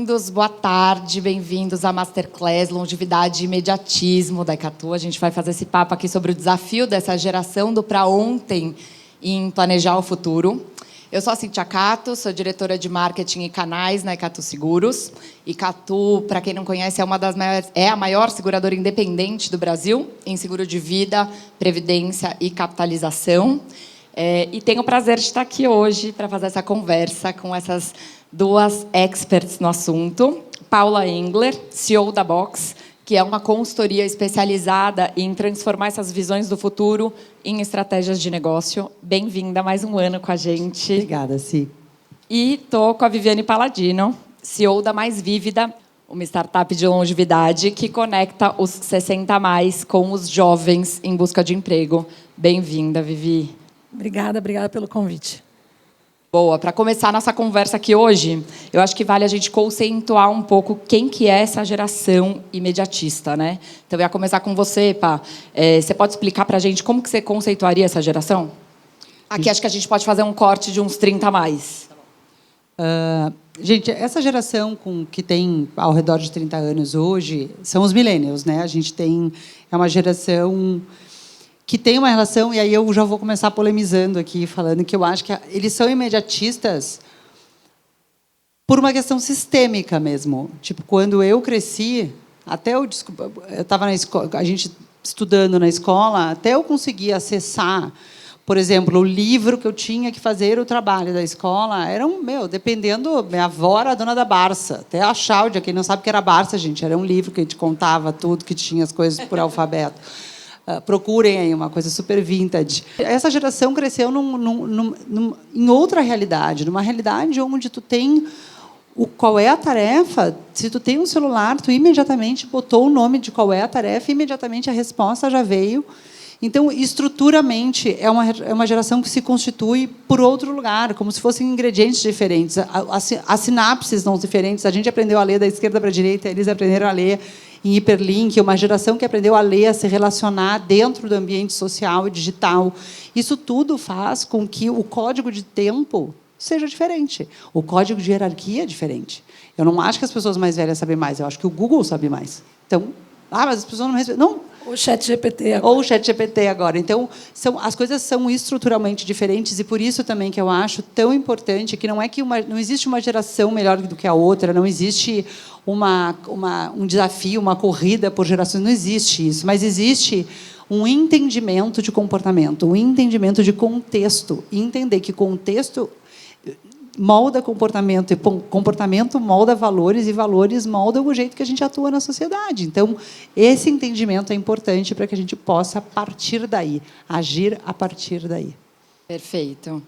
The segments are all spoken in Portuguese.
bem-vindos, boa tarde, bem-vindos à Masterclass Longevidade e Imediatismo da Icatu. A gente vai fazer esse papo aqui sobre o desafio dessa geração do para ontem em planejar o futuro. Eu sou a Cíntia Cato, sou diretora de marketing e canais na Icatu Seguros. Icatu, para quem não conhece, é a maior seguradora independente do Brasil em seguro de vida, previdência e capitalização. E tenho o prazer de estar aqui hoje para fazer essa conversa com essas duas experts no assunto. Paula Engler, CEO da Box, que é uma consultoria especializada em transformar essas visões do futuro em estratégias de negócio. Bem-vinda, mais um ano com a gente. Obrigada, Si. E estou com a Viviane Paladino, CEO da Mais Vívida, uma startup de longevidade que conecta os 60+ com os jovens em busca de emprego. Bem-vinda, Vivi. Obrigada pelo convite. Boa, para começar a nossa conversa aqui hoje, eu acho que vale a gente conceituar um pouco quem que é essa geração imediatista, né? Então, eu ia começar com você, Pá. Você pode explicar para a gente como que você conceituaria essa geração? Aqui acho que a gente pode fazer um corte de uns 30+. Gente, essa geração que tem ao redor de 30 anos hoje são os millennials, né? A gente é uma geração que tem uma relação, e aí eu já vou começar polemizando aqui, falando que eu acho que eles são imediatistas por uma questão sistêmica mesmo. Tipo, quando eu cresci, até eu estava na escola, a gente estudando na escola, até eu conseguir acessar, por exemplo, o livro que eu tinha que fazer o trabalho da escola, dependendo, minha avó era a dona da Barça, até a Cháudia, quem não sabe o que era Barça, gente, era um livro que a gente contava tudo, que tinha as coisas por alfabeto. Procurem aí uma coisa super vintage. Essa geração cresceu em outra realidade, numa realidade onde tu tem qual é a tarefa. Se tu tem um celular, tu imediatamente botou o nome de qual é a tarefa e imediatamente a resposta já veio. Então, estruturalmente, é uma geração que se constitui por outro lugar, como se fossem ingredientes diferentes. As sinapses são diferentes. A gente aprendeu a ler da esquerda para a direita, eles aprenderam a ler em hiperlink, uma geração que aprendeu a ler, a se relacionar dentro do ambiente social e digital. Isso tudo faz com que o código de tempo seja diferente. O código de hierarquia é diferente. Eu não acho que as pessoas mais velhas sabem mais, eu acho que o Google sabe mais. Então, mas as pessoas não respeitam. Não. Ou o ChatGPT agora. Ou o ChatGPT agora. Então, as coisas são estruturalmente diferentes, e por isso também que eu acho tão importante que não existe uma geração melhor do que a outra, não existe um desafio, uma corrida por gerações, não existe isso, mas existe um entendimento de comportamento, um entendimento de contexto, e entender que contexto molda comportamento, e comportamento molda valores, e valores moldam o jeito que a gente atua na sociedade. Então, esse entendimento é importante para que a gente possa partir daí, agir a partir daí. Perfeito.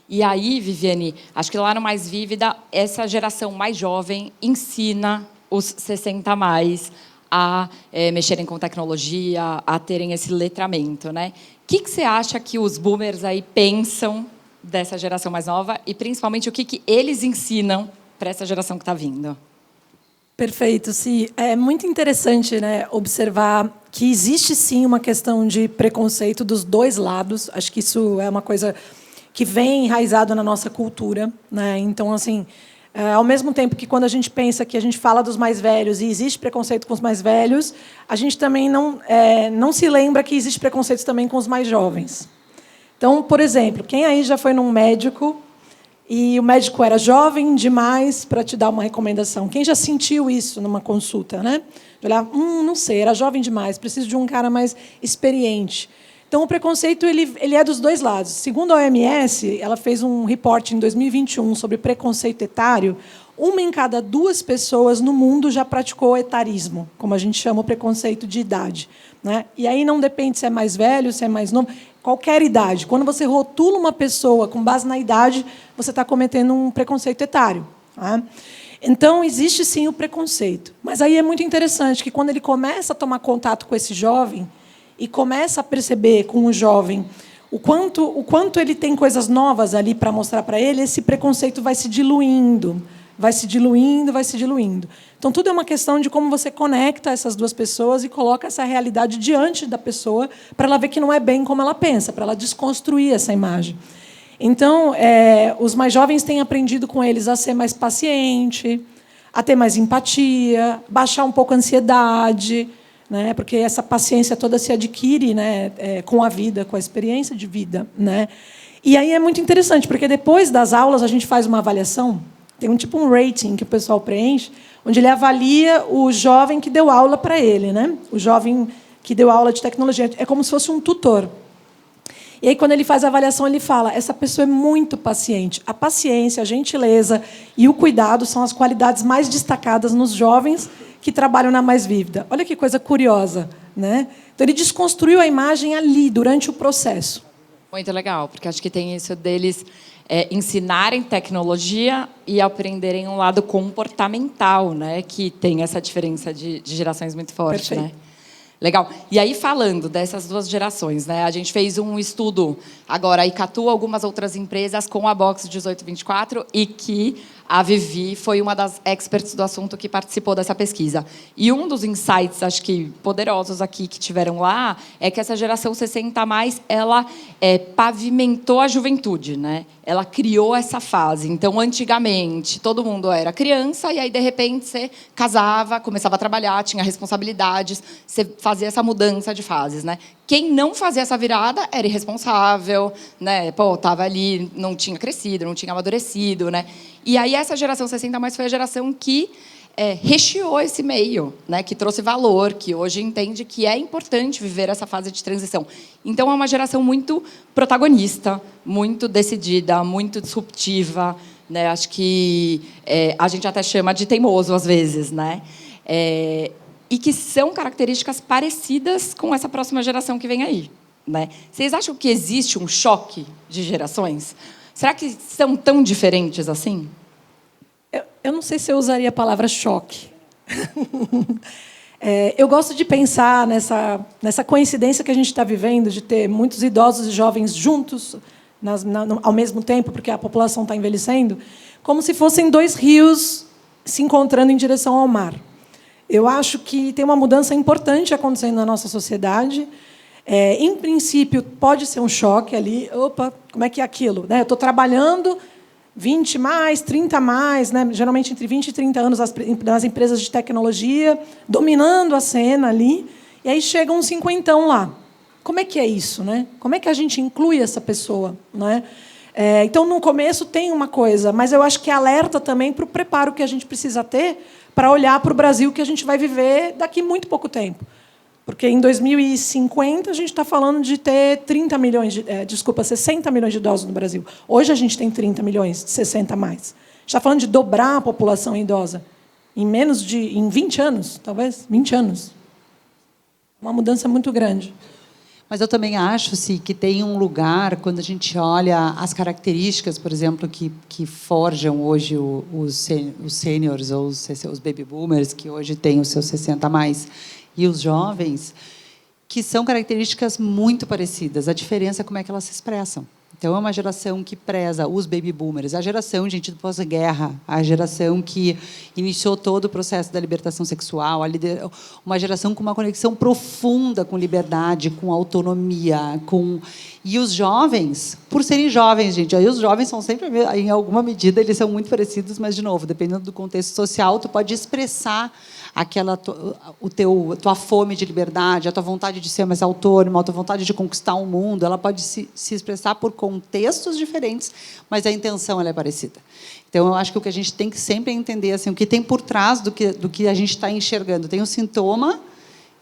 E aí, Viviane, acho que lá no Mais Vívida, essa geração mais jovem ensina os 60+ a mexerem com tecnologia, a terem esse letramento, né? O que você acha que os boomers aí pensam dessa geração mais nova e, principalmente, o que eles ensinam para essa geração que está vindo? Perfeito, sim. É muito interessante, né, observar que existe, sim, uma questão de preconceito dos dois lados. Acho que isso é uma coisa que vem enraizado na nossa cultura, né? Então, assim, ao mesmo tempo que quando a gente pensa que a gente fala dos mais velhos e existe preconceito com os mais velhos, a gente também não se lembra que existe preconceito também com os mais jovens. Então, por exemplo, quem aí já foi num médico e o médico era jovem demais para te dar uma recomendação? Quem já sentiu isso numa consulta, né? De olhar, não sei, era jovem demais, preciso de um cara mais experiente. Então, o preconceito ele é dos dois lados. Segundo a OMS, ela fez um report em 2021 sobre preconceito etário. 1 em cada 2 pessoas no mundo já praticou etarismo, como a gente chama o preconceito de idade, né? E aí não depende se é mais velho, se é mais novo, qualquer idade. Quando você rotula uma pessoa com base na idade, você está cometendo um preconceito etário, tá? Então, existe, sim, o preconceito. Mas aí é muito interessante que, quando ele começa a tomar contato com esse jovem e começa a perceber com o jovem o quanto ele tem coisas novas ali para mostrar para ele, esse preconceito vai se diluindo. Vai se diluindo, vai se diluindo. Então, tudo é uma questão de como você conecta essas duas pessoas e coloca essa realidade diante da pessoa para ela ver que não é bem como ela pensa, para ela desconstruir essa imagem. Então, os mais jovens têm aprendido com eles a ser mais paciente, a ter mais empatia, baixar um pouco a ansiedade, né? Porque essa paciência toda se adquire, né, com a vida, com a experiência de vida, né? E aí é muito interessante, porque depois das aulas a gente faz uma avaliação, tem um rating que o pessoal preenche, onde ele avalia o jovem que deu aula para ele, né? O jovem que deu aula de tecnologia. É como se fosse um tutor. E aí, quando ele faz a avaliação, ele fala: essa pessoa é muito paciente. A paciência, a gentileza e o cuidado são as qualidades mais destacadas nos jovens que trabalham na Mais Vívida. Olha que coisa curiosa, né? Então, ele desconstruiu a imagem ali, durante o processo. Muito legal, porque acho que tem isso deles ensinarem tecnologia e aprenderem um lado comportamental, né? Que tem essa diferença de gerações muito forte, Perfeito. né? Legal. E aí, falando dessas duas gerações, né? A gente fez um estudo, agora, a Icatu, algumas outras empresas, com a Box 1824, e que a Vivi foi uma das experts do assunto que participou dessa pesquisa. E um dos insights, acho que poderosos aqui, que tiveram lá, é que essa geração 60+, ela pavimentou a juventude, né? Ela criou essa fase. Então, antigamente, todo mundo era criança, e aí, de repente, você casava, começava a trabalhar, tinha responsabilidades, você fazia essa mudança de fases, né? Quem não fazia essa virada era irresponsável, né? Pô, estava ali, não tinha crescido, não tinha amadurecido, né? E aí essa geração 60+ foi a geração que recheou esse meio, né? Que trouxe valor, que hoje entende que é importante viver essa fase de transição. Então, é uma geração muito protagonista, muito decidida, muito disruptiva, né? Acho que a gente até chama de teimoso, às vezes, né? E que são características parecidas com essa próxima geração que vem aí, né? Vocês acham que existe um choque de gerações? Será que são tão diferentes assim? Eu não sei se eu usaria a palavra choque. Eu gosto de pensar nessa coincidência que a gente está vivendo, de ter muitos idosos e jovens juntos ao mesmo tempo, porque a população está envelhecendo, como se fossem dois rios se encontrando em direção ao mar. Eu acho que tem uma mudança importante acontecendo na nossa sociedade. Em princípio, pode ser um choque ali. Opa, como é que é aquilo? Né? Eu estou trabalhando 20 mais, 30 mais, né? Geralmente entre 20 e 30 anos nas empresas de tecnologia, dominando a cena ali, e aí chega um cinquentão lá. Como é que é isso? Né? Como é que a gente inclui essa pessoa? Né? Então, no começo, tem uma coisa, mas eu acho que alerta também para o preparo que a gente precisa ter para olhar para o Brasil que a gente vai viver daqui muito pouco tempo. Porque em 2050 a gente está falando de ter 60 milhões de idosos no Brasil. Hoje a gente tem 30 milhões, 60 mais. A gente está falando de dobrar a população idosa em 20 anos, talvez, 20 anos. Uma mudança muito grande. Mas eu também acho, sim, que tem um lugar, quando a gente olha as características, por exemplo, que forjam hoje os sêniors ou os baby boomers, que hoje têm os seus 60 mais, e os jovens, que são características muito parecidas. A diferença é como é que elas se expressam. Então, é uma geração que preza os baby boomers, a geração, gente, do pós-guerra, a geração que iniciou todo o processo da libertação sexual, uma geração com uma conexão profunda com liberdade, com autonomia, E os jovens, por serem jovens, gente, aí os jovens são sempre, em alguma medida, eles são muito parecidos, mas, de novo, dependendo do contexto social, tu pode expressar tua fome de liberdade, a tua vontade de ser mais autônoma, a tua vontade de conquistar o mundo, ela pode se expressar por contextos diferentes, mas a intenção ela é parecida. Então, eu acho que o que a gente tem que sempre entender assim, o que tem por trás do que a gente está enxergando. Tem o sintoma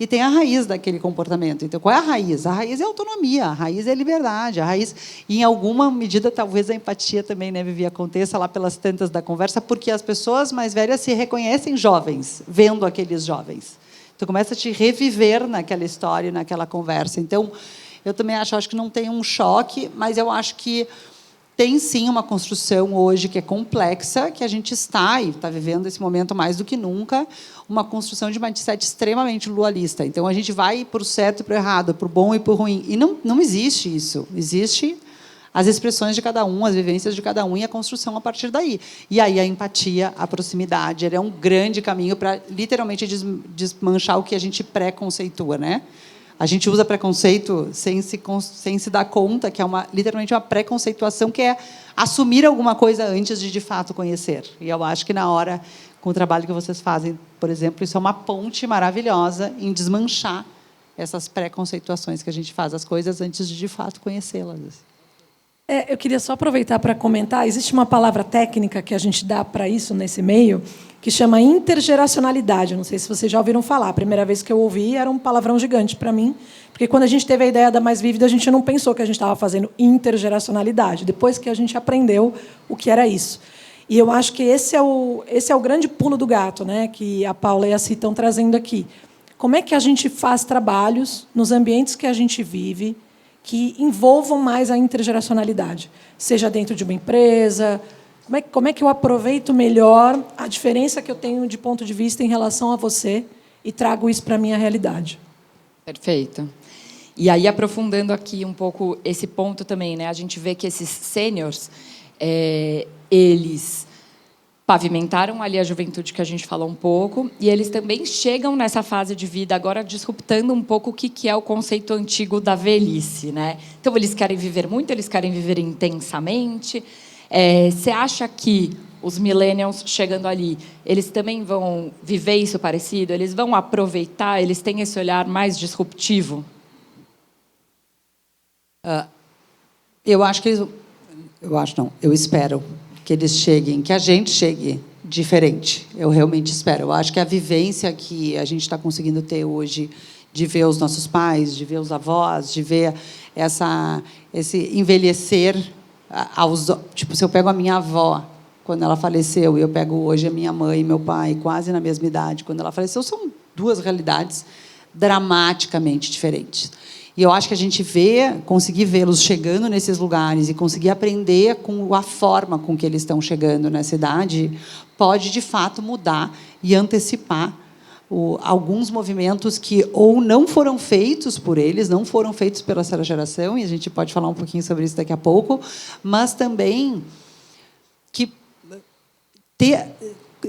e tem a raiz daquele comportamento. Então, qual é a raiz? A raiz é a autonomia, a raiz é a liberdade, a raiz, e, em alguma medida, talvez a empatia também, né, Vivi, aconteça lá pelas tantas da conversa, porque as pessoas mais velhas se reconhecem jovens, vendo aqueles jovens. Tu começa a te reviver naquela história, naquela conversa. Então, eu também acho que não tem um choque, mas eu acho que tem, sim, uma construção hoje que é complexa, que a gente está vivendo esse momento mais do que nunca, uma construção de mindset extremamente dualista. Então, a gente vai para o certo e para o errado, para o bom e para o ruim. E não existe isso. Existe as expressões de cada um, as vivências de cada um e a construção a partir daí. E aí a empatia, a proximidade, é um grande caminho para, literalmente, desmanchar o que a gente pré-conceitua, né? A gente usa preconceito sem se dar conta que é literalmente uma preconceituação, que é assumir alguma coisa antes de fato, conhecer. E eu acho que, na hora, com o trabalho que vocês fazem, por exemplo, isso é uma ponte maravilhosa em desmanchar essas pré-conceituações que a gente faz as coisas antes de fato, conhecê-las. Eu queria só aproveitar para comentar. Existe uma palavra técnica que a gente dá para isso nesse meio, que chama intergeracionalidade. Não sei se vocês já ouviram falar. A primeira vez que eu ouvi era um palavrão gigante para mim, porque quando a gente teve a ideia da Mais Vívida, a gente não pensou que a gente estava fazendo intergeracionalidade. Depois que a gente aprendeu o que era isso. E eu acho que esse é o grande pulo do gato, né, que a Paula e a Cí estão trazendo aqui. Como é que a gente faz trabalhos nos ambientes que a gente vive que envolvam mais a intergeracionalidade? Seja dentro de uma empresa, como é que eu aproveito melhor a diferença que eu tenho de ponto de vista em relação a você e trago isso para a minha realidade? Perfeito. E aí, aprofundando aqui um pouco esse ponto também, né? A gente vê que esses sêniors, eles pavimentaram ali a juventude que a gente falou um pouco, e eles também chegam nessa fase de vida agora disruptando um pouco o que é o conceito antigo da velhice, né? Então, eles querem viver muito, eles querem viver intensamente. Você acha que os millennials chegando ali, eles também vão viver isso parecido? Eles vão aproveitar? Eles têm esse olhar mais disruptivo? Eu acho que eles... Eu acho não, eu espero que eles cheguem, que a gente chegue diferente. Eu realmente espero. Eu acho que a vivência que a gente está conseguindo ter hoje, de ver os nossos pais, de ver os avós, de ver esse envelhecer tipo, se eu pego a minha avó quando ela faleceu e eu pego hoje a minha mãe e meu pai quase na mesma idade quando ela faleceu, são duas realidades dramaticamente diferentes. E eu acho que a gente conseguir vê-los chegando nesses lugares e conseguir aprender com a forma com que eles estão chegando nessa idade pode, de fato, mudar e antecipar alguns movimentos que ou não foram feitos por eles, não foram feitos pela essa geração, e a gente pode falar um pouquinho sobre isso daqui a pouco, mas também que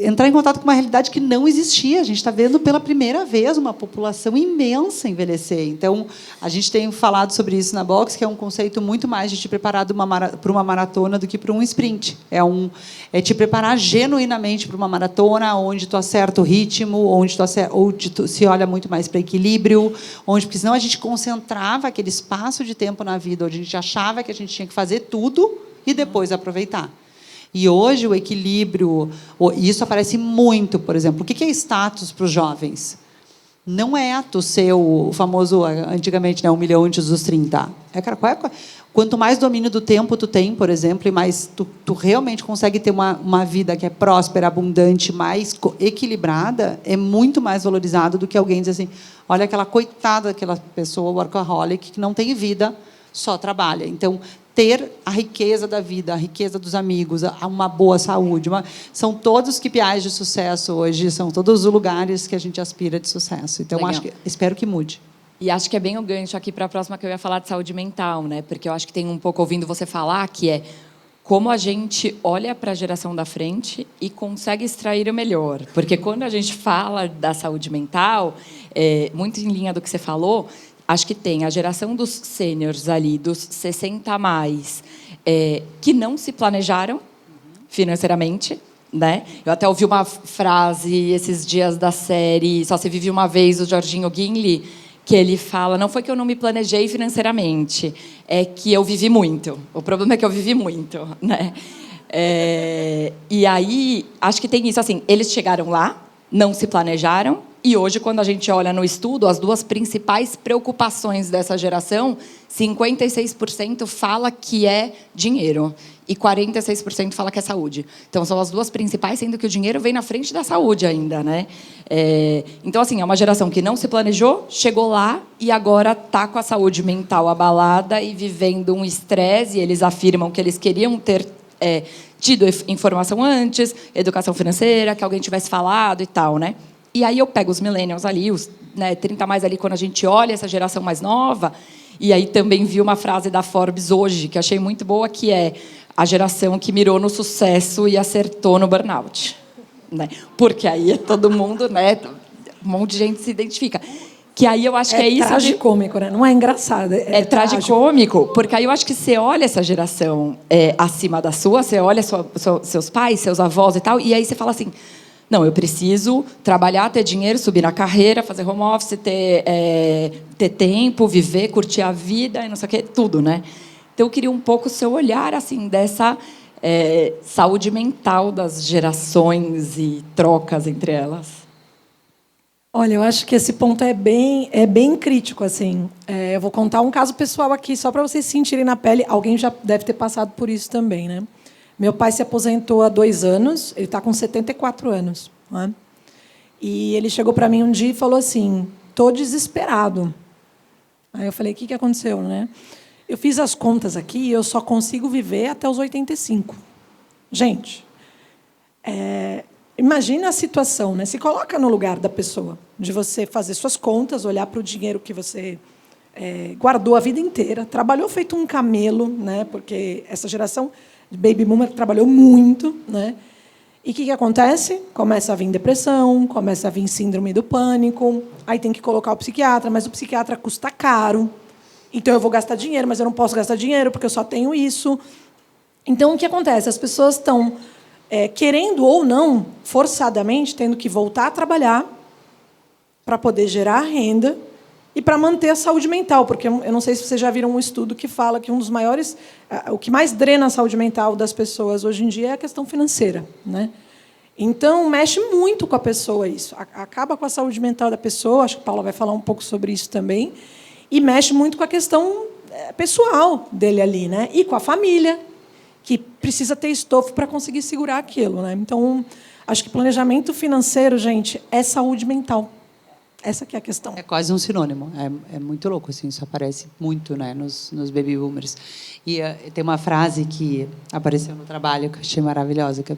entrar em contato com uma realidade que não existia. A gente está vendo pela primeira vez uma população imensa envelhecer. Então, a gente tem falado sobre isso na Box, que é um conceito muito mais de te preparar para uma maratona do que para um sprint. É te preparar genuinamente para uma maratona, onde tu acerta o ritmo, onde tu se olha muito mais para equilíbrio, porque senão a gente concentrava aquele espaço de tempo na vida, onde a gente achava que a gente tinha que fazer tudo e depois aproveitar. E hoje o equilíbrio, isso aparece muito, por exemplo. O que é status para os jovens? Não é tu ser o famoso, antigamente, né, 1 milhão antes dos 30. Quanto mais domínio do tempo tu tem, por exemplo, e mais tu realmente consegue ter uma vida que é próspera, abundante, mais equilibrada, é muito mais valorizado do que alguém dizer assim, olha aquela coitada daquela pessoa, workaholic, que não tem vida, só trabalha. Então, ter a riqueza da vida, a riqueza dos amigos, uma boa saúde. São todos os KPIs de sucesso hoje, são todos os lugares que a gente aspira de sucesso. Então, espero que mude. E acho que é bem o gancho aqui para a próxima, que eu ia falar de saúde mental, né? Porque eu acho que tem um pouco, ouvindo você falar, que é como a gente olha para a geração da frente e consegue extrair o melhor. Porque quando a gente fala da saúde mental, muito em linha do que você falou, acho que tem a geração dos sêniors ali, dos 60 a mais, que não se planejaram financeiramente, né? Eu até ouvi uma frase esses dias da série Só Se Vive Uma Vez, do Jorginho Guinle, que ele fala, não foi que eu não me planejei financeiramente, é que eu vivi muito. O problema é que eu vivi muito, né? E aí, acho que tem isso, assim, eles chegaram lá, não se planejaram, e hoje, quando a gente olha no estudo, as duas principais preocupações dessa geração, 56% fala que é dinheiro e 46% fala que é saúde. Então, são as duas principais, sendo que o dinheiro vem na frente da saúde ainda, né? Então, assim, é uma geração que não se planejou, chegou lá e agora está com a saúde mental abalada e vivendo um estresse, e eles afirmam que eles queriam ter tido informação antes, educação financeira, que alguém tivesse falado e tal, né? E aí eu pego os millennials ali, os 30 mais ali, quando a gente olha essa geração mais nova, e aí também vi uma frase da Forbes hoje, que achei muito boa, que é a geração que mirou no sucesso e acertou no burnout. Né? Porque aí todo mundo, né, um monte de gente se identifica. Que aí eu acho que é isso... É tragicômico, né? Não é engraçado. É tragicômico, porque aí eu acho que você olha essa geração acima da sua, você olha seus pais, seus avós e tal, e aí você fala assim... Não, eu preciso trabalhar, ter dinheiro, subir na carreira, fazer home office, ter tempo, viver, curtir a vida e não sei o quê, tudo, né? Então, eu queria um pouco o seu olhar assim, dessa saúde mental das gerações e trocas entre elas. Olha, eu acho que esse ponto é bem crítico, assim. Eu vou contar um caso pessoal aqui, só para vocês sentirem na pele. Alguém já deve ter passado por isso também, né? Meu pai se aposentou há 2 anos, ele está com 74 anos. Né? E ele chegou para mim um dia e falou assim, estou desesperado. Aí eu falei, o que aconteceu? Né? Eu fiz as contas aqui e eu só consigo viver até os 85. Gente, imagina a situação, né? Se coloca no lugar da pessoa, de você fazer suas contas, olhar para o dinheiro que você guardou a vida inteira, trabalhou feito um camelo, né? Porque essa geração de baby boomer trabalhou muito, né? E o que acontece? Começa a vir depressão, começa a vir síndrome do pânico, aí tem que colocar o psiquiatra, mas o psiquiatra custa caro, então eu vou gastar dinheiro, mas eu não posso gastar dinheiro porque eu só tenho isso. Então, o que acontece? As pessoas estão querendo ou não, forçadamente, tendo que voltar a trabalhar para poder gerar renda e para manter a saúde mental, porque eu não sei se vocês já viram um estudo que fala que um dos maiores, o que mais drena a saúde mental das pessoas hoje em dia é a questão financeira, né? Então, mexe muito com a pessoa isso, acaba com a saúde mental da pessoa, acho que a Paula vai falar um pouco sobre isso também, e mexe muito com a questão pessoal dele ali, né? E com a família, que precisa ter estofo para conseguir segurar aquilo, né? Então, acho que planejamento financeiro, gente, é saúde mental. Essa que é a questão. É quase um sinônimo. É muito louco, assim, isso aparece muito, né, nos baby boomers. E tem uma frase que apareceu no trabalho que eu achei maravilhosa, que é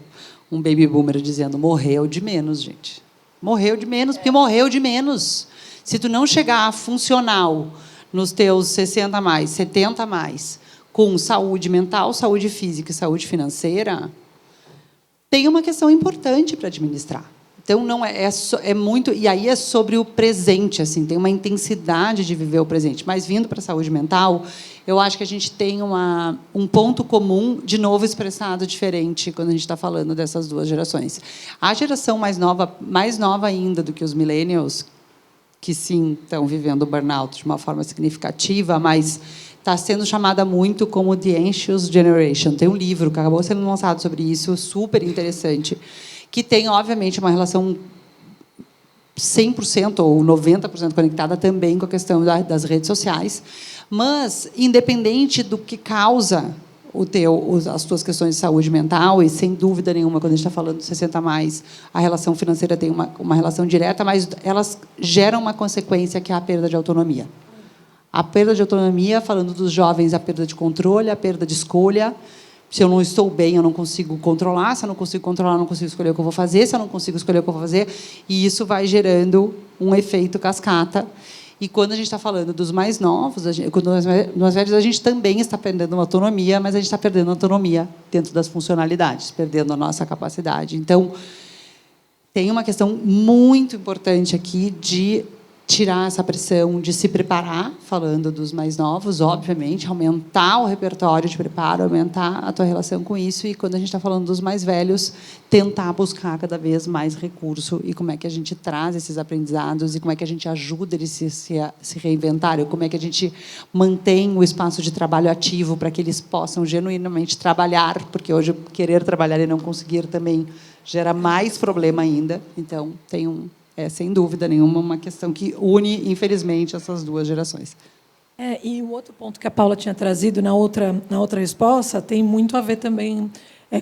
um baby boomer dizendo, morreu de menos, gente. Morreu de menos, porque morreu de menos. Se tu não chegar funcional nos teus 60 a mais, 70 a mais, com saúde mental, saúde física e saúde financeira, tem uma questão importante para administrar. Então, não é muito... E aí é sobre o presente, assim, tem uma intensidade de viver o presente. Mas, vindo para a saúde mental, eu acho que a gente tem um ponto comum, de novo, expressado diferente quando a gente está falando dessas duas gerações. A geração mais nova ainda do que os millennials, que, sim, estão vivendo o burnout de uma forma significativa, mas está sendo chamada muito como The Anxious Generation. Tem um livro que acabou sendo lançado sobre isso, super interessante, que tem, obviamente, uma relação 100% ou 90% conectada também com a questão das redes sociais, mas, independente do que causa as tuas questões de saúde mental, e, sem dúvida nenhuma, quando a gente está falando de 60 a mais, a relação financeira tem uma relação direta, mas elas geram uma consequência, que é a perda de autonomia. A perda de autonomia, falando dos jovens, a perda de controle, a perda de escolha. Se eu não estou bem, eu não consigo controlar. Se eu não consigo controlar, eu não consigo escolher o que eu vou fazer. Se eu não consigo escolher o que eu vou fazer, e isso vai gerando um efeito cascata. E quando a gente está falando dos mais novos, quando nós velhos, a gente também está perdendo uma autonomia, mas a gente está perdendo autonomia dentro das funcionalidades, perdendo a nossa capacidade. Então, tem uma questão muito importante aqui de tirar essa pressão, de se preparar, falando dos mais novos, obviamente, aumentar o repertório de preparo, aumentar a tua relação com isso, e, quando a gente está falando dos mais velhos, tentar buscar cada vez mais recurso, e como é que a gente traz esses aprendizados, e como é que a gente ajuda eles se reinventarem, como é que a gente mantém o espaço de trabalho ativo para que eles possam genuinamente trabalhar, porque hoje querer trabalhar e não conseguir também gera mais problema ainda. Então, sem dúvida nenhuma, uma questão que une, infelizmente, essas duas gerações. E o outro ponto que a Paula tinha trazido na outra resposta tem muito a ver também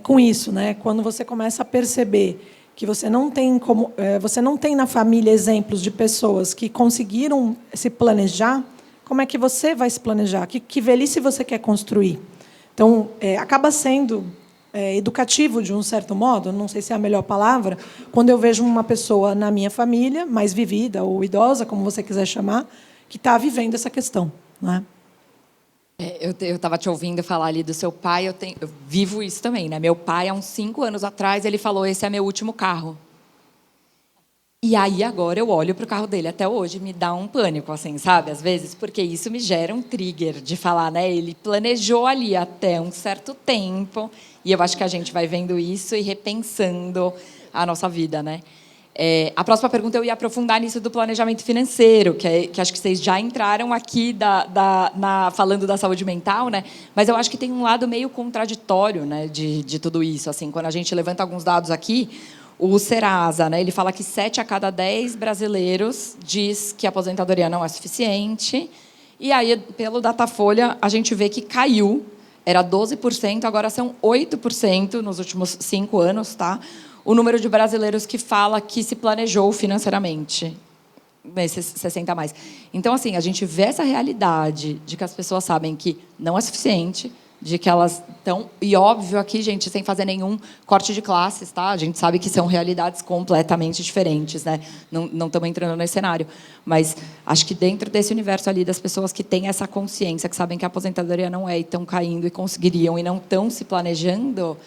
com isso, né? Quando você começa a perceber que você não tem na família exemplos de pessoas que conseguiram se planejar, como é que você vai se planejar? Que velhice você quer construir? Então, acaba sendo educativo, de um certo modo, não sei se é a melhor palavra, quando eu vejo uma pessoa na minha família, mais vivida ou idosa, como você quiser chamar, que está vivendo essa questão. Não é? Eu estava te ouvindo falar ali do seu pai, eu vivo isso também, né? Meu pai, há uns 5 anos atrás, ele falou, esse é meu último carro. E aí, agora, eu olho para o carro dele até hoje, me dá um pânico, assim, sabe? Às vezes, porque isso me gera um trigger de falar, né? Ele planejou ali até um certo tempo, e eu acho que a gente vai vendo isso e repensando a nossa vida, né? A próxima pergunta eu ia aprofundar nisso do planejamento financeiro, que acho que vocês já entraram aqui falando da saúde mental, né? Mas eu acho que tem um lado meio contraditório, né, de tudo isso. Assim, quando a gente levanta alguns dados aqui, o Serasa, né, ele fala que 7 a cada 10 brasileiros diz que a aposentadoria não é suficiente. E aí, pelo Datafolha, a gente vê que caiu. Era 12%, agora são 8% nos últimos 5 anos, tá? O número de brasileiros que fala que se planejou financeiramente, nesses 60 a mais. Então, assim, a gente vê essa realidade de que as pessoas sabem que não é suficiente, de que elas estão... E, óbvio, aqui, gente, sem fazer nenhum corte de classes, tá? A gente sabe que são realidades completamente diferentes, né? Não estamos entrando nesse cenário. Mas acho que dentro desse universo ali das pessoas que têm essa consciência, que sabem que a aposentadoria não é e estão caindo e conseguiriam e não estão se planejando...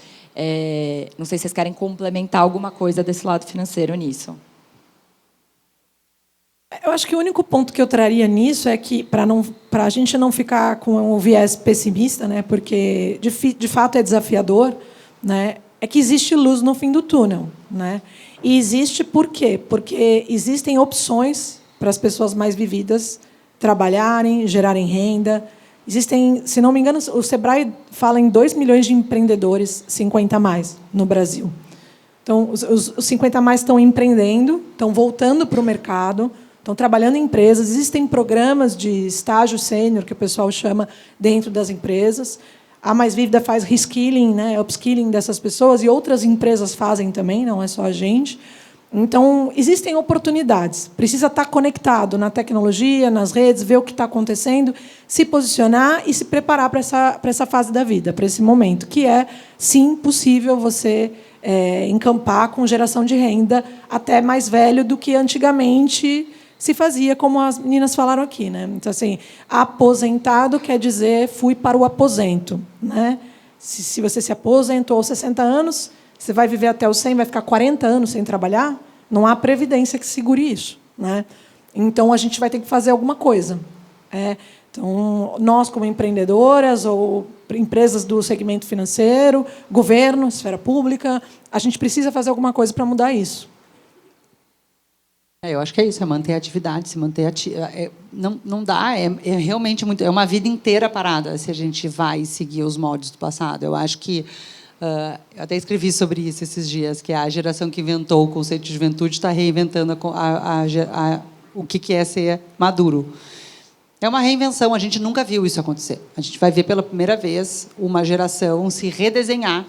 não sei se vocês querem complementar alguma coisa desse lado financeiro nisso. Eu acho que o único ponto que eu traria nisso é que, para a gente não ficar com um viés pessimista, né, porque, de fato, é desafiador, né, é que existe luz no fim do túnel. Né? E existe por quê? Porque existem opções para as pessoas mais vividas trabalharem, gerarem renda. Existem, se não me engano, o Sebrae fala em 2 milhões de empreendedores 50 a mais no Brasil. Então, os 50 a mais estão empreendendo, estão voltando para o mercado, estão trabalhando em empresas. Existem programas de estágio sênior, que o pessoal chama, dentro das empresas. A Mais Vívida faz reskilling, né, upskilling dessas pessoas, e outras empresas fazem também, não é só a gente. Então, existem oportunidades. Precisa estar conectado na tecnologia, nas redes, ver o que está acontecendo, se posicionar e se preparar para essa fase da vida, para esse momento, que é, sim, possível você encampar com geração de renda até mais velho do que antigamente se fazia, como as meninas falaram aqui. Né? Então, assim, aposentado quer dizer fui para o aposento. Né? Se você se aposentou aos 60 anos... Você vai viver até os 100, vai ficar 40 anos sem trabalhar? Não há previdência que segure isso. Né? Então, a gente vai ter que fazer alguma coisa. Então, nós, como empreendedoras ou empresas do segmento financeiro, governo, esfera pública, a gente precisa fazer alguma coisa para mudar isso. Eu acho que é isso, é manter a atividade, se manter não dá, realmente muito, é uma vida inteira parada se a gente vai seguir os moldes do passado. Eu acho que eu até escrevi sobre isso esses dias, que a geração que inventou o conceito de juventude está reinventando o que é ser maduro. É uma reinvenção, a gente nunca viu isso acontecer. A gente vai ver pela primeira vez uma geração se redesenhar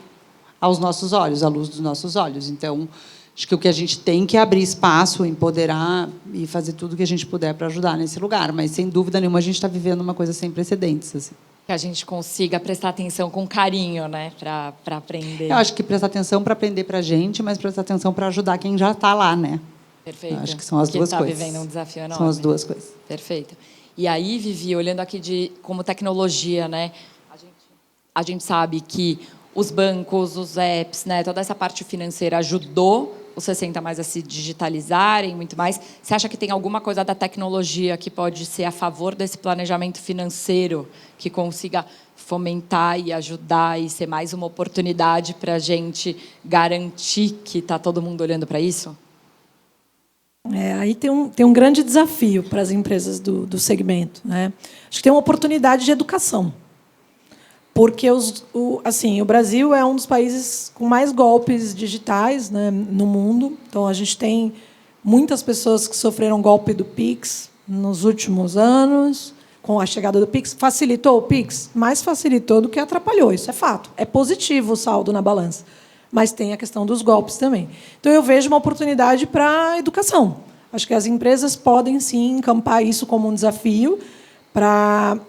aos nossos olhos, à luz dos nossos olhos. Então, acho que o que a gente tem que é abrir espaço, empoderar e fazer tudo o que a gente puder para ajudar nesse lugar. Mas, sem dúvida nenhuma, a gente está vivendo uma coisa sem precedentes. Assim. Que a gente consiga prestar atenção com carinho, né, para aprender. Eu acho que prestar atenção para aprender para a gente, mas prestar atenção para ajudar quem já está lá, né? Perfeito. Eu acho que são as duas coisas. Está vivendo um desafio enorme. São as duas coisas. Perfeito. E aí, Vivi, olhando aqui como tecnologia, né, a gente sabe que os bancos, os apps, né, toda essa parte financeira ajudou os 60 mais a se digitalizarem muito mais. Você acha que tem alguma coisa da tecnologia que pode ser a favor desse planejamento financeiro, que consiga fomentar e ajudar e ser mais uma oportunidade para a gente garantir que está todo mundo olhando para isso? Aí tem um grande desafio para as empresas do segmento. Né? Acho que tem uma oportunidade de educação. Porque o Brasil é um dos países com mais golpes digitais, né, no mundo. Então, a gente tem muitas pessoas que sofreram golpe do Pix nos últimos anos. Com a chegada do Pix, facilitou o Pix? Mais facilitou do que atrapalhou, isso é fato. É positivo o saldo na balança. Mas tem a questão dos golpes também. Então, eu vejo uma oportunidade para a educação. Acho que as empresas podem, sim, encampar isso como um desafio para...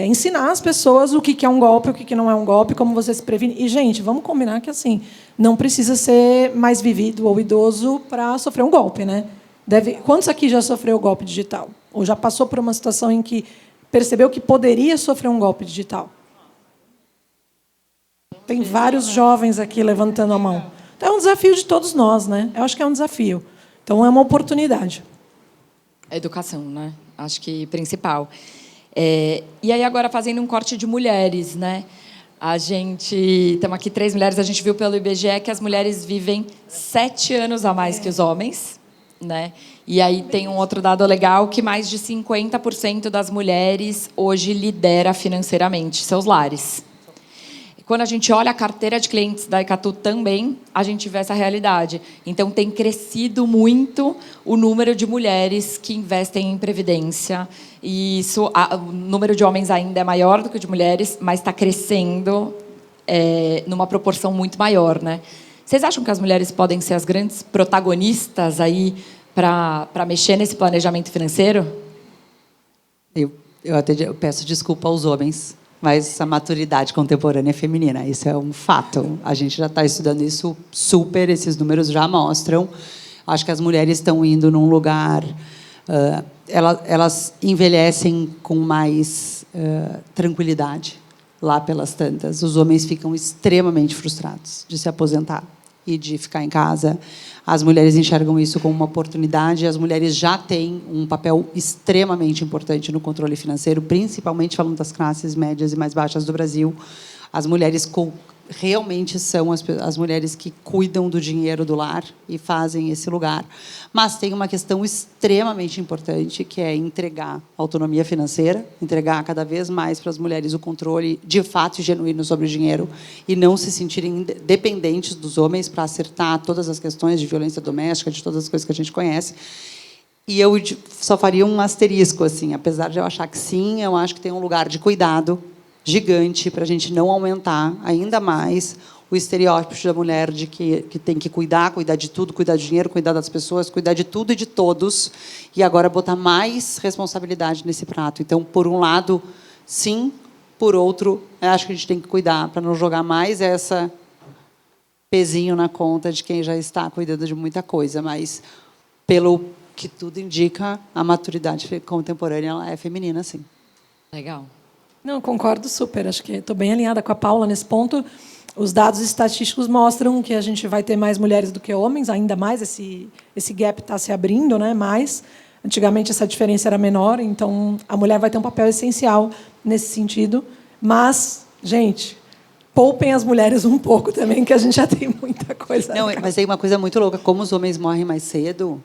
ensinar as pessoas o que é um golpe, o que não é um golpe, como você se previne. E, gente, vamos combinar que assim não precisa ser mais vivido ou idoso para sofrer um golpe. Né? Quantos aqui já sofreu golpe digital? Ou já passou por uma situação em que percebeu que poderia sofrer um golpe digital? Tem vários jovens aqui levantando a mão. Então, é um desafio de todos nós. Né? Eu acho que é um desafio. Então, é uma oportunidade. A educação, né? Acho que principal. E aí, agora, fazendo um corte de mulheres, né? A gente... Estamos aqui 3 mulheres. A gente viu pelo IBGE que as mulheres vivem 7 anos a mais que os homens, né? E aí tem um outro dado legal que mais de 50% das mulheres hoje lidera financeiramente seus lares. Quando a gente olha a carteira de clientes da Icatu também, a gente vê essa realidade. Então, tem crescido muito o número de mulheres que investem em previdência. E isso, o número de homens ainda é maior do que o de mulheres, mas está crescendo numa proporção muito maior, né? Vocês acham que as mulheres podem ser as grandes protagonistas aí para mexer nesse planejamento financeiro? Eu peço desculpa aos homens, mas a maturidade contemporânea é feminina. Isso é um fato. A gente já está estudando isso super, esses números já mostram. Acho que as mulheres estão indo num lugar... elas envelhecem com mais tranquilidade, lá pelas tantas. Os homens ficam extremamente frustrados de se aposentar e de ficar em casa. As mulheres enxergam isso como uma oportunidade. As mulheres já têm um papel extremamente importante no controle financeiro, principalmente falando das classes médias e mais baixas do Brasil. As mulheres realmente são as mulheres que cuidam do dinheiro do lar e fazem esse lugar. Mas tem uma questão extremamente importante, que é entregar autonomia financeira, entregar cada vez mais para as mulheres o controle de fato e genuíno sobre o dinheiro e não se sentirem dependentes dos homens para acertar todas as questões de violência doméstica, de todas as coisas que a gente conhece. E eu só faria um asterisco, assim, apesar de eu achar que sim, eu acho que tem um lugar de cuidado gigante para a gente não aumentar ainda mais o estereótipo da mulher de que tem que cuidar de tudo, cuidar de dinheiro, cuidar das pessoas, cuidar de tudo e de todos, e agora botar mais responsabilidade nesse prato. Então, por um lado, sim, por outro, eu acho que a gente tem que cuidar para não jogar mais essa pezinho na conta de quem já está cuidando de muita coisa, mas, pelo que tudo indica, a maturidade contemporânea ela é feminina, sim. Legal. Não, concordo super. Acho que estou bem alinhada com a Paula nesse ponto. Os dados estatísticos mostram que a gente vai ter mais mulheres do que homens, ainda mais esse gap está se abrindo, né? Mais. Antigamente essa diferença era menor, então a mulher vai ter um papel essencial nesse sentido. Mas, gente, poupem as mulheres um pouco também, que a gente já tem muita coisa. Não, mas tem uma coisa muito louca, como os homens morrem mais cedo.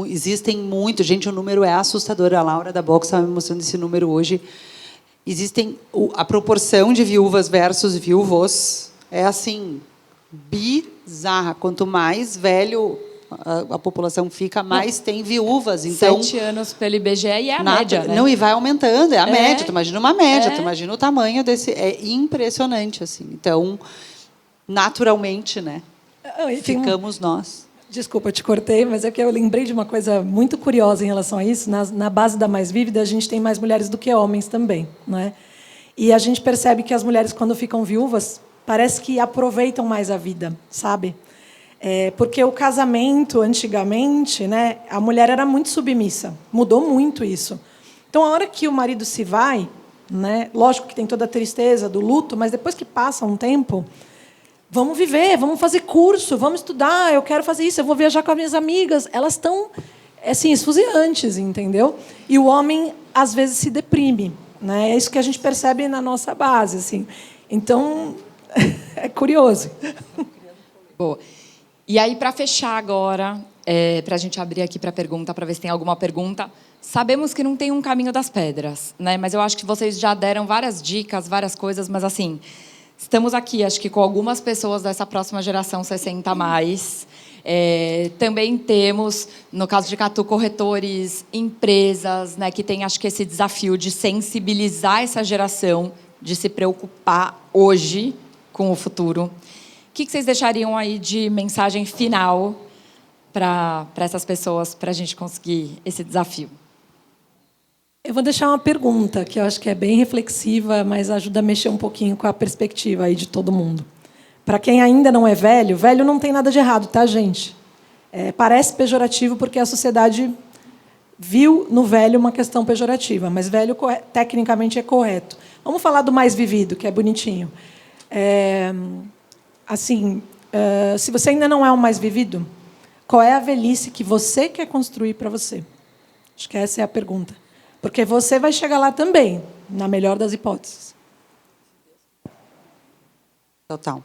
Existem muito, gente, o número é assustador. A Laura da Box estava me mostrando esse número hoje. A proporção de viúvas versus viúvos é assim bizarra. Quanto mais velho a população fica, mais tem viúvas. Então, 7 anos pelo IBGE e é a média, né? Não, e vai aumentando, é a média. Tu imagina uma média, tu imagina o tamanho desse... É impressionante, assim. Então, naturalmente, né? Ficamos nós. Desculpa, eu te cortei, mas é que eu lembrei de uma coisa muito curiosa em relação a isso. Na base da Mais Vívida, a gente tem mais mulheres do que homens também, não é? E a gente percebe que as mulheres, quando ficam viúvas, parece que aproveitam mais a vida, sabe? Porque o casamento, antigamente, né, a mulher era muito submissa. Mudou muito isso. Então, a hora que o marido se vai, né, lógico que tem toda a tristeza do luto, mas depois que passa um tempo... Vamos viver, vamos fazer curso, vamos estudar, eu quero fazer isso, eu vou viajar com as minhas amigas. Elas estão assim, esfuziantes, entendeu? E o homem, às vezes, se deprime. Né? É isso que a gente percebe na nossa base. Assim. Então, é curioso. Boa. E aí, para fechar agora, para a gente abrir aqui para pergunta, para ver se tem alguma pergunta. Sabemos que não tem um caminho das pedras, né? Mas eu acho que vocês já deram várias dicas, várias coisas, mas assim... Estamos aqui, acho que com algumas pessoas dessa próxima geração 60 mais. Também temos, no caso de Catu, corretores, empresas, né, que têm, acho que, esse desafio de sensibilizar essa geração, de se preocupar hoje com o futuro. O que vocês deixariam aí de mensagem final para essas pessoas, para a gente conseguir esse desafio? Eu vou deixar uma pergunta, que eu acho que é bem reflexiva, mas ajuda a mexer um pouquinho com a perspectiva aí de todo mundo. Para quem ainda não é velho, velho não tem nada de errado, tá, gente? Parece pejorativo porque a sociedade viu no velho uma questão pejorativa, mas velho tecnicamente é correto. Vamos falar do mais vivido, que é bonitinho. Se você ainda não é o mais vivido, qual é a velhice que você quer construir para você? Acho que essa é a pergunta. Porque você vai chegar lá também, na melhor das hipóteses. Total.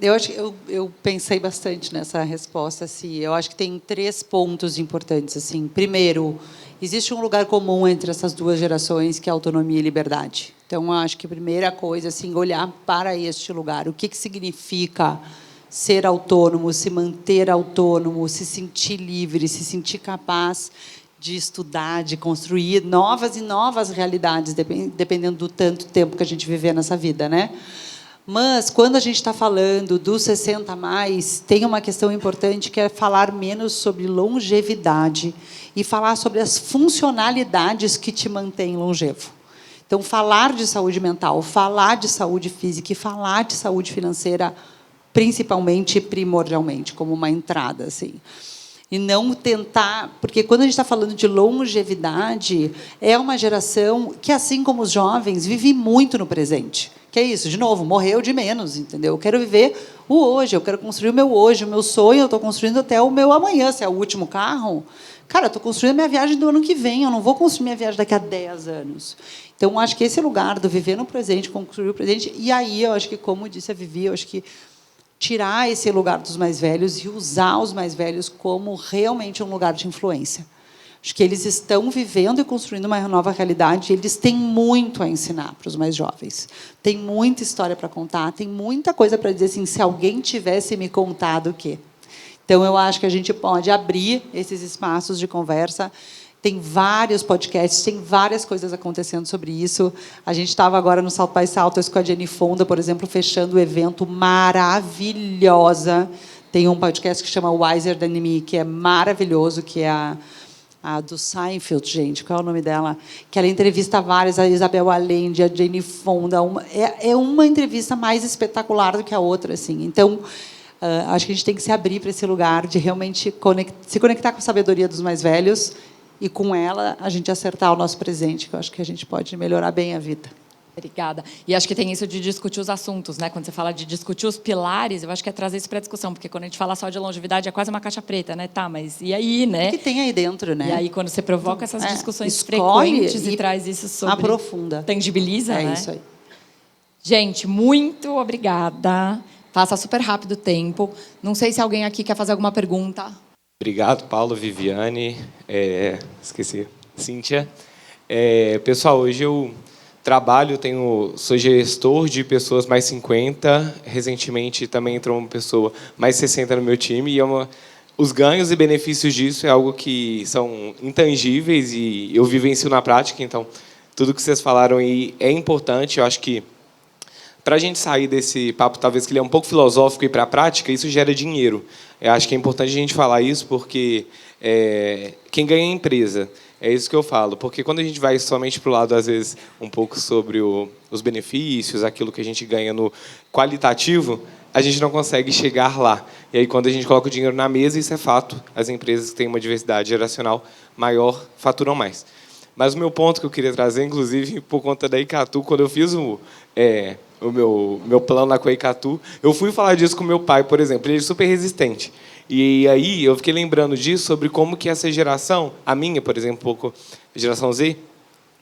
Eu acho que eu pensei bastante nessa resposta. Assim. Eu acho que tem 3 pontos importantes. Assim. Primeiro, existe um lugar comum entre essas 2 gerações, que é autonomia e liberdade. Então, eu acho que a primeira coisa, assim, olhar para este lugar. O que significa ser autônomo, se manter autônomo, se sentir livre, se sentir capaz de estudar, de construir novas e novas realidades, dependendo do tanto tempo que a gente viver nessa vida, né? Mas, quando a gente está falando dos 60 a mais, tem uma questão importante, que é falar menos sobre longevidade e falar sobre as funcionalidades que te mantêm longevo. Então, falar de saúde mental, falar de saúde física e falar de saúde financeira, principalmente e primordialmente, como uma entrada. Assim. E não tentar... Porque, quando a gente está falando de longevidade, é uma geração que, assim como os jovens, vive muito no presente. Que é isso, de novo, morreu de menos, entendeu? Eu quero viver o hoje, eu quero construir o meu hoje, o meu sonho, eu estou construindo até o meu amanhã. Se é o último carro, cara, eu estou construindo a minha viagem do ano que vem, eu não vou construir minha viagem daqui a 10 anos. Então, acho que esse lugar do viver no presente, construir o presente, e aí, eu acho que, como disse a Vivi, eu acho que tirar esse lugar dos mais velhos e usar os mais velhos como realmente um lugar de influência. Acho que eles estão vivendo e construindo uma nova realidade, e eles têm muito a ensinar para os mais jovens. Tem muita história para contar, tem muita coisa para dizer assim, se alguém tivesse me contado o quê. Então, eu acho que a gente pode abrir esses espaços de conversa. Tem vários podcasts, tem várias coisas acontecendo sobre isso. A gente estava agora no South by Southwest com a Jenny Fonda, por exemplo, fechando o evento, maravilhosa. Tem um podcast que chama Wiser Than Me, que é maravilhoso, que é a do Seinfeld, gente, qual é o nome dela? Que ela entrevista várias, a Isabel Allende, a Jenny Fonda. É uma entrevista mais espetacular do que a outra. Assim. Então, acho que a gente tem que se abrir para esse lugar de realmente se conectar com a sabedoria dos mais velhos e, com ela, a gente acertar o nosso presente, que eu acho que a gente pode melhorar bem a vida. Obrigada. E acho que tem isso de discutir os assuntos, né? Quando você fala de discutir os pilares, eu acho que é trazer isso para a discussão, porque quando a gente fala só de longevidade é quase uma caixa preta, né? Tá, mas e aí, né? O que tem aí dentro, né? E aí, quando você provoca essas discussões escolhe frequentes e traz isso sobre... aprofunda. Tangibiliza, né? É isso aí. Gente, muito obrigada. Passa super rápido o tempo. Não sei se alguém aqui quer fazer alguma pergunta. Obrigado, Paulo, Viviane. Esqueci. Cíntia. Pessoal, hoje eu trabalho, sou gestor de pessoas mais 50. Recentemente também entrou uma pessoa mais 60 no meu time. E os ganhos e benefícios disso é algo que são intangíveis e eu vivencio na prática. Então, tudo que vocês falaram aí é importante. Eu acho que, para a gente sair desse papo, talvez que ele é um pouco filosófico, e para a prática, isso gera dinheiro. Eu acho que é importante a gente falar isso, porque quem ganha é a empresa. É isso que eu falo, porque quando a gente vai somente para o lado, às vezes, um pouco sobre os benefícios, aquilo que a gente ganha no qualitativo, a gente não consegue chegar lá. E aí, quando a gente coloca o dinheiro na mesa, isso é fato, as empresas que têm uma diversidade geracional maior faturam mais. Mas o meu ponto que eu queria trazer, inclusive, por conta da Icatu, quando eu fiz o meu plano lá com a Icatu, eu fui falar disso com meu pai, por exemplo, ele é super resistente. E aí eu fiquei lembrando disso, sobre como que essa geração, a minha, por exemplo, um pouco a geração Z,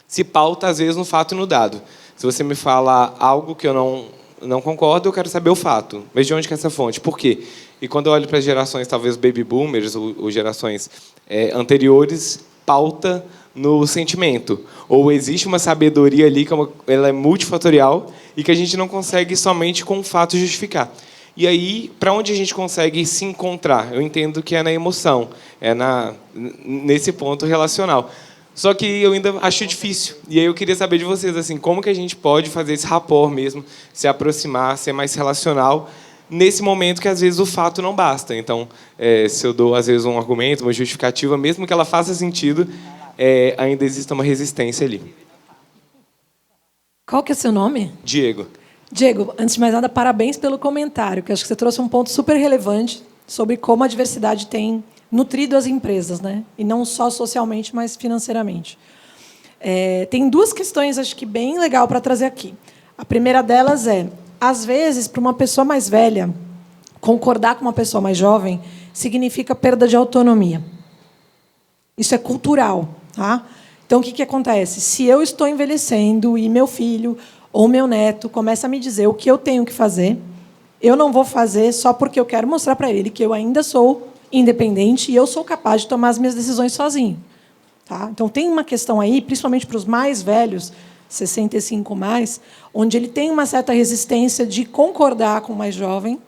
se pauta, às vezes, no fato e no dado. Se você me fala algo que eu não concordo, eu quero saber o fato. Mas de onde que é essa fonte? Por quê? E quando eu olho para as gerações, talvez baby boomers ou gerações anteriores, pauta no sentimento. Ou existe uma sabedoria ali, que ela é multifatorial e que a gente não consegue somente com o fato justificar. E aí, para onde a gente consegue se encontrar? Eu entendo que é na emoção, nesse ponto relacional. Só que eu ainda acho difícil. E aí eu queria saber de vocês, assim, como que a gente pode fazer esse rapport mesmo, se aproximar, ser mais relacional, nesse momento que, às vezes, o fato não basta. Então, se eu dou, às vezes, um argumento, uma justificativa, mesmo que ela faça sentido, ainda existe uma resistência ali. Qual que é o seu nome? Diego. Diego, antes de mais nada, parabéns pelo comentário, que acho que você trouxe um ponto super relevante sobre como a diversidade tem nutrido as empresas, né? E não só socialmente, mas financeiramente. Tem 2 questões, acho que bem legal para trazer aqui. A primeira delas às vezes, para uma pessoa mais velha, concordar com uma pessoa mais jovem significa perda de autonomia. Isso é cultural, tá? Então, o que acontece? Se eu estou envelhecendo e meu filho ou meu neto começa a me dizer o que eu tenho que fazer, eu não vou fazer só porque eu quero mostrar para ele que eu ainda sou independente e eu sou capaz de tomar as minhas decisões sozinho. Tá? Então, tem uma questão aí, principalmente para os mais velhos, 65 mais, onde ele tem uma certa resistência de concordar com o mais jovem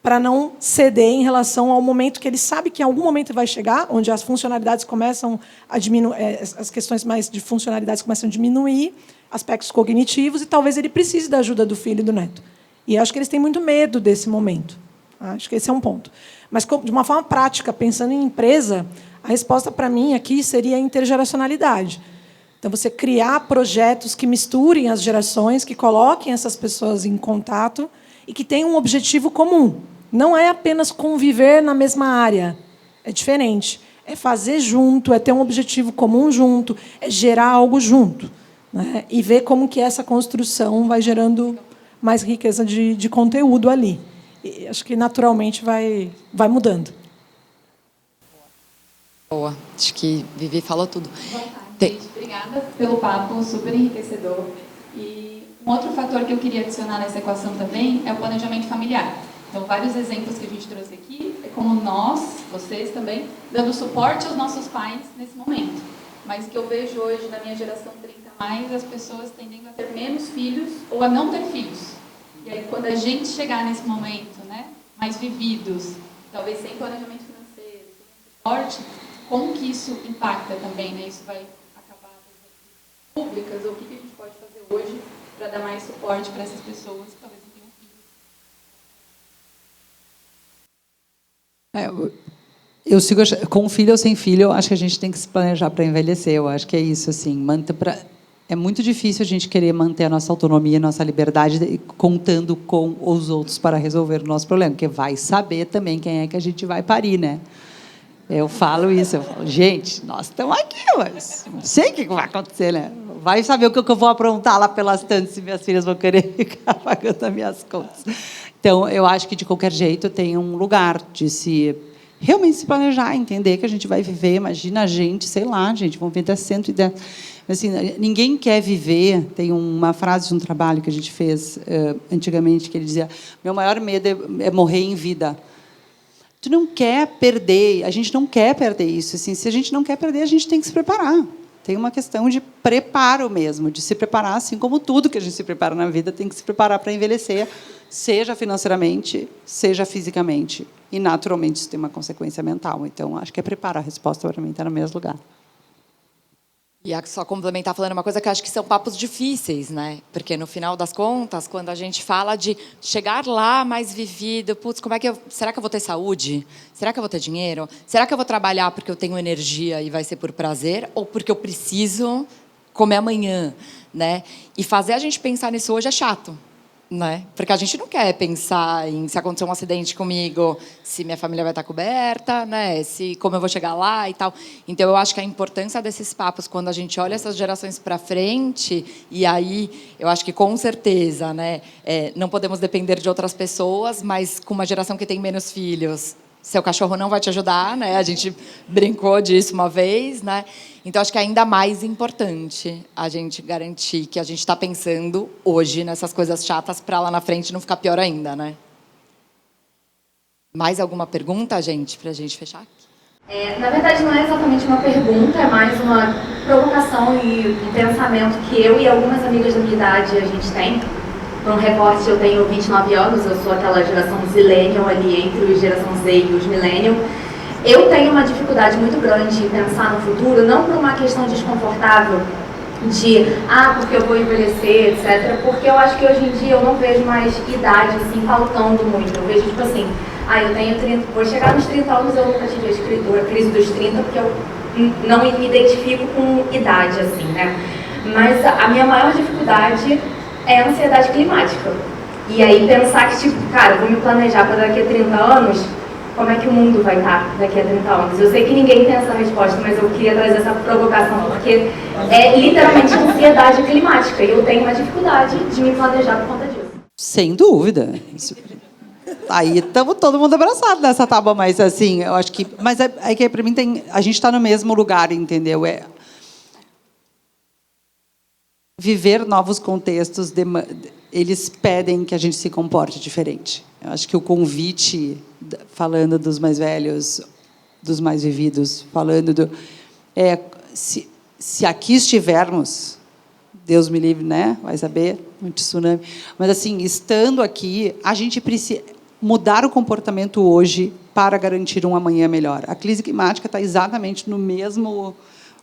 para não ceder em relação ao momento que ele sabe que em algum momento vai chegar, onde as funcionalidades começam a diminuir, as questões mais de funcionalidades começam a diminuir, aspectos cognitivos, e talvez ele precise da ajuda do filho e do neto. E acho que eles têm muito medo desse momento. Acho que esse é um ponto. Mas, de uma forma prática, pensando em empresa, a resposta para mim aqui seria a intergeracionalidade. Então, você criar projetos que misturem as gerações, que coloquem essas pessoas em contato e que tenham um objetivo comum. Não é apenas conviver na mesma área. É diferente. É fazer junto, é ter um objetivo comum junto, é gerar algo junto, né? E ver como que essa construção vai gerando mais riqueza de conteúdo ali. E acho que, naturalmente, vai mudando. Boa. Acho que Vivi falou tudo. Gente, obrigada pelo papo, super enriquecedor. E um outro fator que eu queria adicionar nessa equação também é o planejamento familiar. Então, vários exemplos que a gente trouxe aqui é como nós, vocês também, dando suporte aos nossos pais nesse momento. Mas que eu vejo hoje na minha geração 30 mais, as pessoas tendendo a ter menos filhos ou a não ter filhos. E aí, quando a gente chegar nesse momento, né, mais vividos, talvez sem planejamento financeiro, sem suporte, como que isso impacta também, né? Isso vai acabar nas públicas, ou o que a gente pode fazer hoje para dar mais suporte para essas pessoas que talvez não tenham filhos? Eu sigo com filho ou sem filho, eu acho que a gente tem que se planejar para envelhecer. Eu acho que é isso, assim. É muito difícil a gente querer manter a nossa autonomia, a nossa liberdade, contando com os outros para resolver o nosso problema, porque vai saber também quem é que a gente vai parir, né? Eu falo isso, gente, nós estamos aqui, mas não sei o que vai acontecer, né? Vai saber o que eu vou aprontar lá pelas tantas se minhas filhas vão querer ficar pagando as minhas contas. Então, eu acho que, de qualquer jeito, tem um lugar de realmente se planejar, entender que a gente vai viver. Imagina a gente, sei lá, gente, vão viver até 110. Assim, ninguém quer viver. Tem uma frase de um trabalho que a gente fez antigamente, que ele dizia: meu maior medo é morrer em vida. Tu não quer perder, a gente não quer perder isso. Assim, se a gente não quer perder, a gente tem que se preparar. Tem uma questão de preparo mesmo, de se preparar, assim como tudo que a gente se prepara na vida, tem que se preparar para envelhecer, seja financeiramente, seja fisicamente. E, naturalmente, isso tem uma consequência mental. Então, acho que é preparar. A resposta, para mim, está no mesmo lugar. E só complementar falando uma coisa que eu acho que são papos difíceis, né? Porque, no final das contas, quando a gente fala de chegar lá mais vivido, putz, será que eu vou ter saúde? Será que eu vou ter dinheiro? Será que eu vou trabalhar porque eu tenho energia e vai ser por prazer? Ou porque eu preciso comer amanhã, né? E fazer a gente pensar nisso hoje é chato, né? Porque a gente não quer pensar em se acontecer um acidente comigo, se minha família vai estar coberta, né? Se como eu vou chegar lá e tal. Então, eu acho que a importância desses papos, quando a gente olha essas gerações para frente, e aí eu acho que, com certeza, né, não podemos depender de outras pessoas, mas com uma geração que tem menos filhos, seu cachorro não vai te ajudar, né? A gente brincou disso uma vez, né? Então, acho que é ainda mais importante a gente garantir que a gente está pensando hoje nessas coisas chatas para lá na frente não ficar pior ainda, né? Mais alguma pergunta, gente, para a gente fechar aqui? Na verdade, não é exatamente uma pergunta, é mais uma provocação e um pensamento que eu e algumas amigas da minha idade a gente tem. Para um recorte, eu tenho 29 anos, eu sou aquela geração Zillennial ali, entre a geração Z e os Millennial. Eu tenho uma dificuldade muito grande em pensar no futuro, não por uma questão desconfortável de, porque eu vou envelhecer, etc. Porque eu acho que hoje em dia eu não vejo mais idade, assim, faltando muito. Eu vejo, tipo assim, eu tenho 30, vou chegar nos 30 anos, eu nunca tive a crise dos 30, porque eu não me identifico com idade, assim, né? Mas a minha maior dificuldade é a ansiedade climática. E aí pensar que, tipo, cara, eu vou me planejar para daqui a 30 anos, como é que o mundo vai estar daqui a 30 anos? Eu sei que ninguém tem essa resposta, mas eu queria trazer essa provocação, porque é literalmente ansiedade climática, e eu tenho uma dificuldade de me planejar por conta disso. Sem dúvida. Aí estamos todo mundo abraçado nessa tábua, mas assim, eu acho que... Mas é que, para mim, a gente está no mesmo lugar, entendeu? viver novos contextos, eles pedem que a gente se comporte diferente. Eu acho que o convite, falando dos mais velhos, dos mais vividos, falando se aqui estivermos, Deus me livre, né? Vai saber, um tsunami. Mas, assim, estando aqui, a gente precisa mudar o comportamento hoje para garantir um amanhã melhor. A crise climática está exatamente no mesmo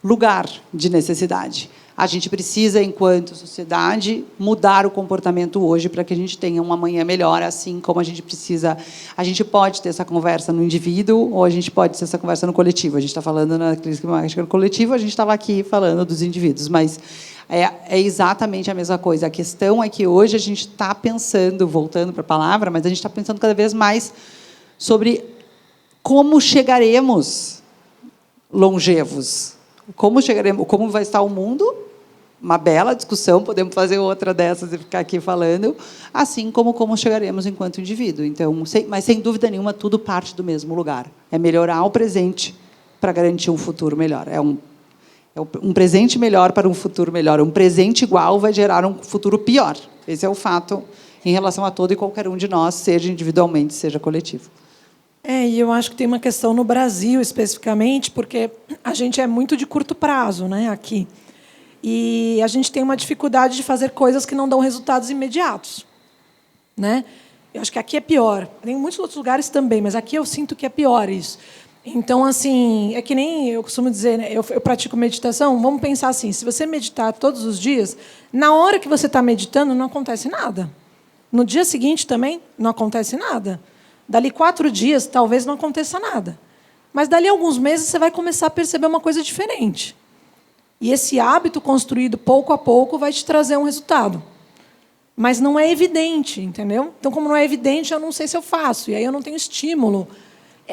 lugar de necessidade. A gente precisa, enquanto sociedade, mudar o comportamento hoje para que a gente tenha um amanhã melhor, assim como a gente precisa. A gente pode ter essa conversa no indivíduo ou a gente pode ter essa conversa no coletivo. A gente está falando na crise climática no coletivo, a gente estava aqui falando dos indivíduos, mas é exatamente a mesma coisa. A questão é que hoje a gente está pensando, voltando para a palavra, mas a gente está pensando cada vez mais sobre como chegaremos longevos. Como chegaremos? Como vai estar o mundo? Uma bela discussão, podemos fazer outra dessas e ficar aqui falando, assim como chegaremos enquanto indivíduo. Então, mas sem dúvida nenhuma, tudo parte do mesmo lugar. É melhorar o presente para garantir um futuro melhor. É um presente melhor para um futuro melhor. Um presente igual vai gerar um futuro pior. Esse é o fato em relação a todo e qualquer um de nós, seja individualmente, seja coletivo. E eu acho que tem uma questão no Brasil, especificamente, porque a gente é muito de curto prazo, né, aqui. E a gente tem uma dificuldade de fazer coisas que não dão resultados imediatos, né? Eu acho que aqui é pior. Tem muitos outros lugares também, mas aqui eu sinto que é pior isso. Então, assim, é que nem eu costumo dizer, né, eu pratico meditação, vamos pensar assim, se você meditar todos os dias, na hora que você está meditando, não acontece nada. No dia seguinte também, não acontece nada. Dali 4 dias, talvez não aconteça nada. Mas, dali alguns meses, você vai começar a perceber uma coisa diferente. E esse hábito construído pouco a pouco vai te trazer um resultado. Mas não é evidente, entendeu? Então, como não é evidente, eu não sei se eu faço. E aí eu não tenho estímulo.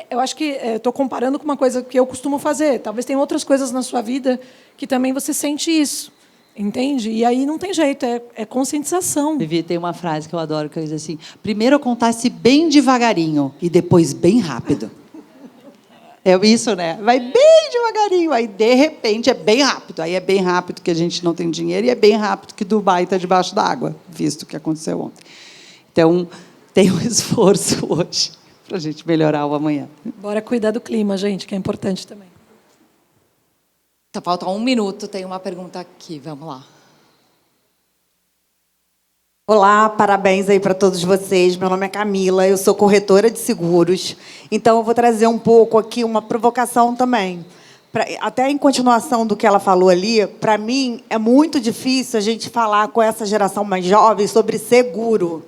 Eu acho que estou comparando com uma coisa que eu costumo fazer. Talvez tenha outras coisas na sua vida que também você sente isso. Entende? E aí não tem jeito, é conscientização. Vivi, tem uma frase que eu adoro, que diz assim: primeiro acontece bem devagarinho e depois bem rápido. É isso, né? Vai bem devagarinho, aí, de repente, é bem rápido. Aí é bem rápido que a gente não tem dinheiro e é bem rápido que Dubai está debaixo d'água, visto o que aconteceu ontem. Então, tem um esforço hoje para a gente melhorar o amanhã. Bora cuidar do clima, gente, que é importante também. Só falta 1 minuto, tem uma pergunta aqui, vamos lá. Olá, parabéns aí para todos vocês. Meu nome é Camila, eu sou corretora de seguros. Então, eu vou trazer um pouco aqui uma provocação também. Até em continuação do que ela falou ali, para mim é muito difícil a gente falar com essa geração mais jovem sobre seguro.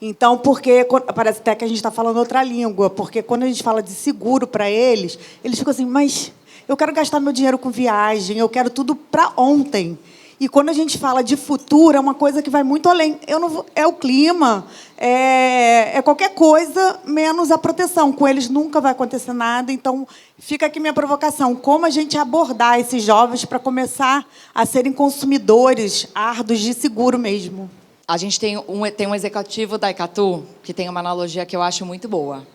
Então, porque parece até que a gente está falando outra língua, porque quando a gente fala de seguro para eles ficam assim, mas eu quero gastar meu dinheiro com viagem, eu quero tudo para ontem. E quando a gente fala de futuro, é uma coisa que vai muito além. É o clima, é qualquer coisa, menos a proteção. Com eles nunca vai acontecer nada. Então, fica aqui minha provocação. Como a gente abordar esses jovens para começar a serem consumidores árduos de seguro mesmo? A gente tem um executivo da Icatu que tem uma analogia que eu acho muito boa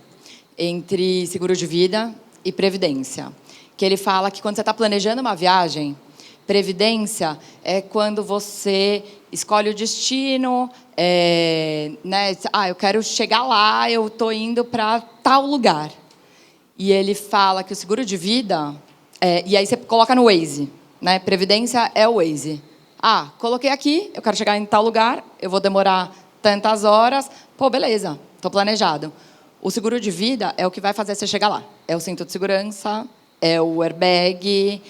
entre seguro de vida e previdência. Que ele fala que quando você está planejando uma viagem, previdência é quando você escolhe o destino, né? Eu quero chegar lá, eu estou indo para tal lugar. E ele fala que o seguro de vida... e aí você coloca no Waze, né? Previdência é o Waze. Coloquei aqui, eu quero chegar em tal lugar, eu vou demorar tantas horas. Pô, beleza, estou planejado. O seguro de vida é o que vai fazer você chegar lá. É o cinto de segurança, é o airbag...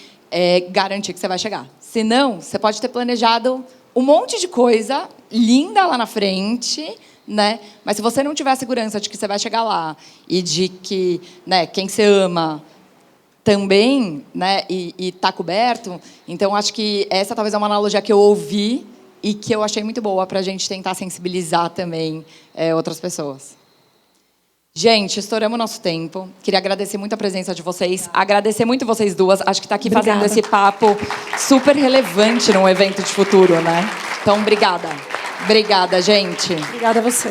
garantir que você vai chegar. Senão, você pode ter planejado um monte de coisa linda lá na frente, né? Mas se você não tiver a segurança de que você vai chegar lá e de que, né, quem você ama também, né, e está coberto, então acho que essa talvez é uma analogia que eu ouvi e que eu achei muito boa para a gente tentar sensibilizar também outras pessoas. Gente, estouramos nosso tempo. Queria agradecer muito a presença de vocês. Agradecer muito vocês duas. Acho que está aqui Obrigada. fazendo esse papo super relevante num evento de futuro, né? Então, obrigada. Obrigada, gente. Obrigada a você.